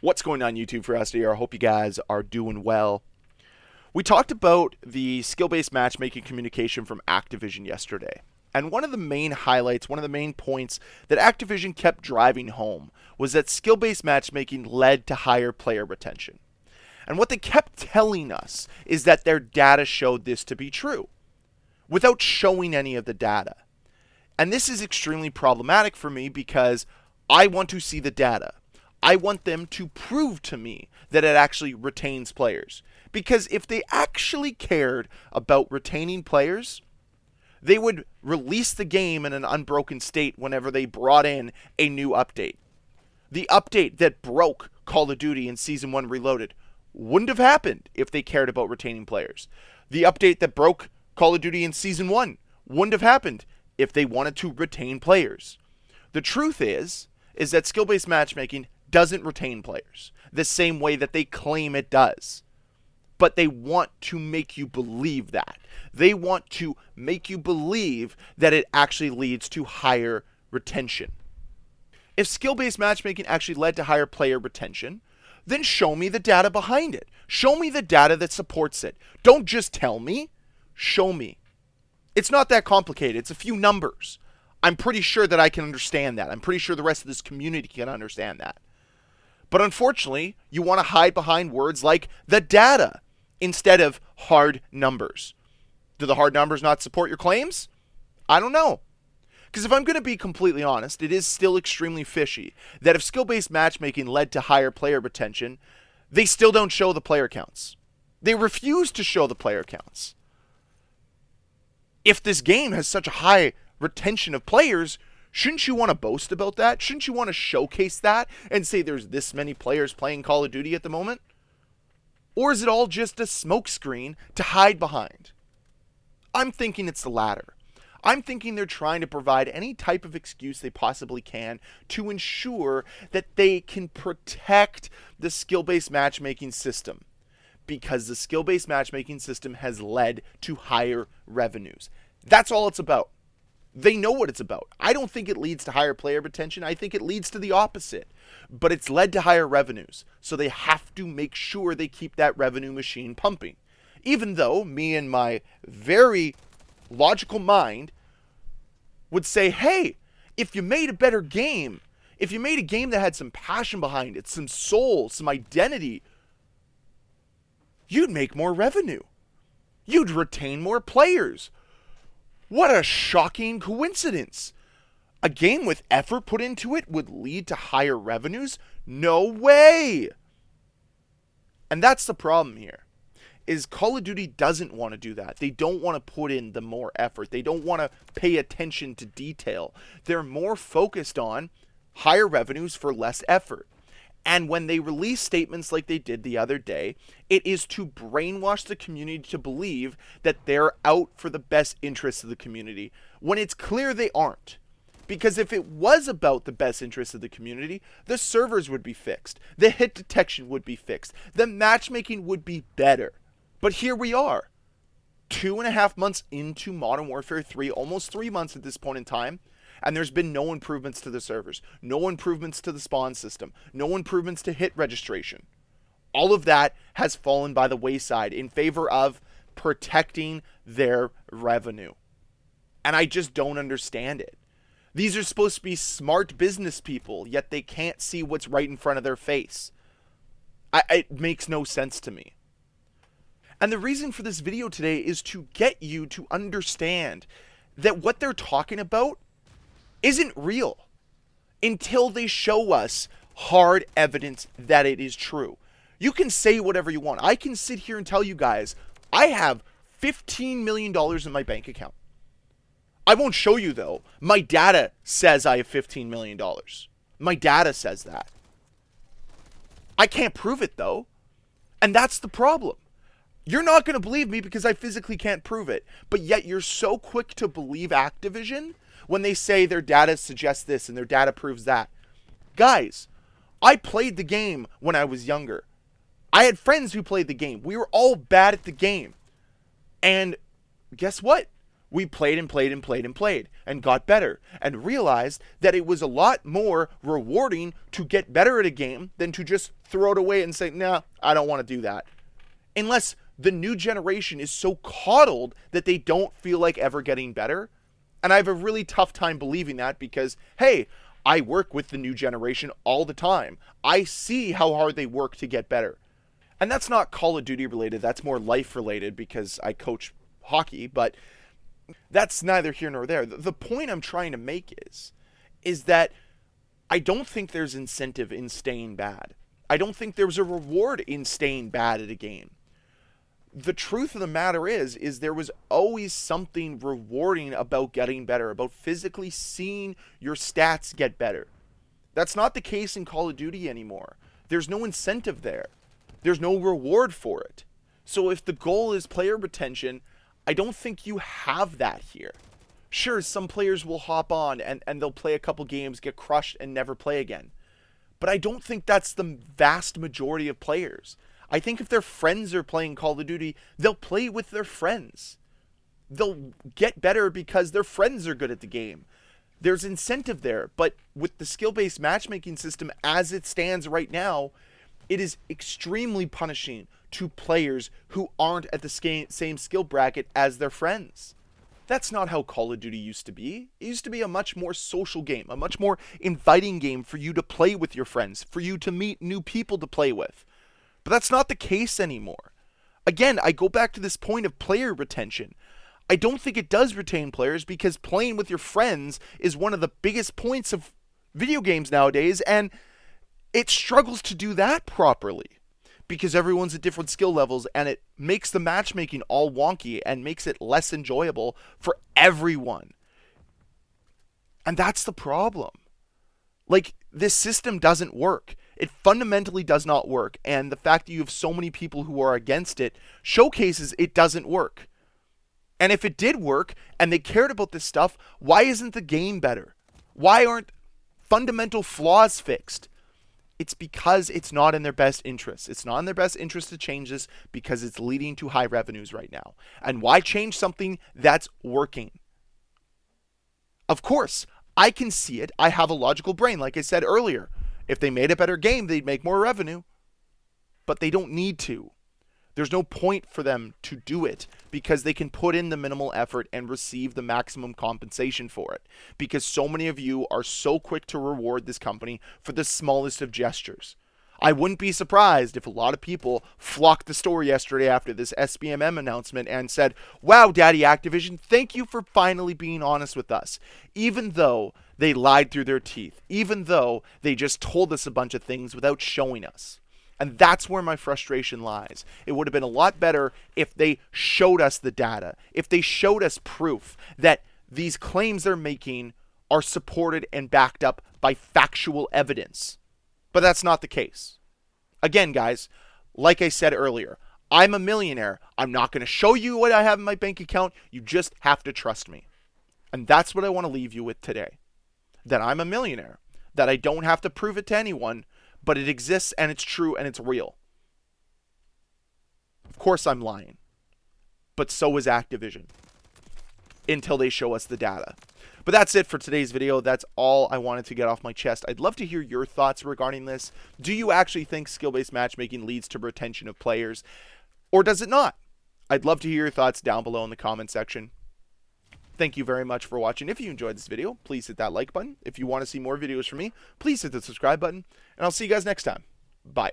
What's going on YouTube Ferocity here? I hope you guys are doing well. We talked about the skill-based matchmaking communication from Activision yesterday. And one of the main highlights, one of the main points that Activision kept driving home was that skill-based matchmaking led to higher player retention. And what they kept telling us is that their data showed this to be true, without showing any of the data. And this is extremely problematic for me because I want to see the data. I want them to prove to me that it actually retains players. Because if they actually cared about retaining players, they would release the game in an unbroken state whenever they brought in a new update. The update that broke Call of Duty in Season 1 Reloaded wouldn't have happened if they cared about retaining players. The update that broke Call of Duty in Season 1 wouldn't have happened if they wanted to retain players. The truth is that skill-based matchmaking doesn't retain players the same way that they claim it does. But they want to make you believe that. They want to make you believe that it actually leads to higher retention. If skill-based matchmaking actually led to higher player retention, then show me the data behind it. Show me the data that supports it. Don't just tell me. Show me. It's not that complicated. It's a few numbers. I'm pretty sure that I can understand that. I'm pretty sure the rest of this community can understand that. But unfortunately, you want to hide behind words like the data instead of hard numbers. Do the hard numbers not support your claims? I don't know. Because if I'm going to be completely honest, it is still extremely fishy that if skill-based matchmaking led to higher player retention, they still don't show the player counts. They refuse to show the player counts. If this game has such a high retention of players, shouldn't you want to boast about that? Shouldn't you want to showcase that and say there's this many players playing Call of Duty at the moment? Or is it all just a smokescreen to hide behind? I'm thinking it's the latter. I'm thinking they're trying to provide any type of excuse they possibly can to ensure that they can protect the skill-based matchmaking system. Because the skill-based matchmaking system has led to higher revenues. That's all it's about. They know what it's about. I don't think it leads to higher player retention. I think it leads to the opposite. But it's led to higher revenues. So they have to make sure they keep that revenue machine pumping. Even though me and my very logical mind would say, hey, if you made a better game, if you made a game that had some passion behind it, some soul, some identity, you'd make more revenue. You'd retain more players. What a shocking coincidence. A game with effort put into it would lead to higher revenues? No way! And that's the problem here, is Call of Duty doesn't want to do that. They don't want to put in the more effort. They don't want to pay attention to detail. They're more focused on higher revenues for less effort. And when they release statements like they did the other day, it is to brainwash the community to believe that they're out for the best interests of the community, when it's clear they aren't. Because if it was about the best interests of the community, the servers would be fixed, the hit detection would be fixed, the matchmaking would be better. But here we are, 2.5 months into Modern Warfare 3, almost 3 months at this point in time, and there's been no improvements to the servers, no improvements to the spawn system, no improvements to hit registration. All of that has fallen by the wayside in favor of protecting their revenue. And I just don't understand it. These are supposed to be smart business people, yet they can't see what's right in front of their face. It makes no sense to me. And the reason for this video today is to get you to understand that what they're talking about isn't real until they show us hard evidence that it is true. You can say whatever you want. I can sit here and tell you guys, I have $15 million in my bank account. I won't show you though. My data says I have $15 million. My data says that. I can't prove it though. And that's the problem. You're not going to believe me because I physically can't prove it. But yet you're so quick to believe Activision when they say their data suggests this and their data proves that. Guys, I played the game when I was younger. I had friends who played the game. We were all bad at the game. And guess what? We played and played and played and played and got better and realized that it was a lot more rewarding to get better at a game than to just throw it away and say, nah, I don't want to do that. Unless the new generation is so coddled that they don't feel like ever getting better. And I have a really tough time believing that because, hey, I work with the new generation all the time. I see how hard they work to get better. And that's not Call of Duty related, that's more life related because I coach hockey, but that's neither here nor there. The point I'm trying to make is that I don't think there's incentive in staying bad. I don't think there's a reward in staying bad at a game. The truth of the matter is there was always something rewarding about getting better, about physically seeing your stats get better. That's not the case in Call of Duty anymore. There's no incentive there. There's no reward for it. So if the goal is player retention, I don't think you have that here. Sure, some players will hop on and they'll play a couple games, get crushed, and never play again. But I don't think that's the vast majority of players. I think if their friends are playing Call of Duty, they'll play with their friends. They'll get better because their friends are good at the game. There's incentive there, but with the skill-based matchmaking system as it stands right now, it is extremely punishing to players who aren't at the same skill bracket as their friends. That's not how Call of Duty used to be. It used to be a much more social game, a much more inviting game for you to play with your friends, for you to meet new people to play with. But that's not the case anymore. Again, I go back to this point of player retention. I don't think it does retain players because playing with your friends is one of the biggest points of video games nowadays, and it struggles to do that properly because everyone's at different skill levels, and it makes the matchmaking all wonky and makes it less enjoyable for everyone. And that's the problem. Like, this system doesn't work. It fundamentally does not work, and the fact that you have so many people who are against it showcases it doesn't work. And if it did work, and they cared about this stuff, why isn't the game better? Why aren't fundamental flaws fixed? It's because it's not in their best interest. It's not in their best interest to change this because it's leading to high revenues right now. And why change something that's working? Of course, I can see it. I have a logical brain, like I said earlier. If they made a better game, they'd make more revenue. But they don't need to. There's no point for them to do it because they can put in the minimal effort and receive the maximum compensation for it. Because so many of you are so quick to reward this company for the smallest of gestures. I wouldn't be surprised if a lot of people flocked the store yesterday after this SBMM announcement and said, wow, Daddy Activision, thank you for finally being honest with us. Even though they lied through their teeth. Even though they just told us a bunch of things without showing us. And that's where my frustration lies. It would have been a lot better if they showed us the data, if they showed us proof that these claims they're making are supported and backed up by factual evidence. But that's not the case. Again, guys, like I said earlier, I'm a millionaire. I'm not going to show you what I have in my bank account. You just have to trust me. And that's what I want to leave you with today. That I'm a millionaire. That I don't have to prove it to anyone. But it exists, and it's true, and it's real. Of course I'm lying. But so is Activision. Until they show us the data. But that's it for today's video. That's all I wanted to get off my chest. I'd love to hear your thoughts regarding this. Do you actually think skill-based matchmaking leads to retention of players? Or does it not? I'd love to hear your thoughts down below in the comment section. Thank you very much for watching. If you enjoyed this video, please hit that like button. If you want to see more videos from me, please hit the subscribe button. And I'll see you guys next time. Bye.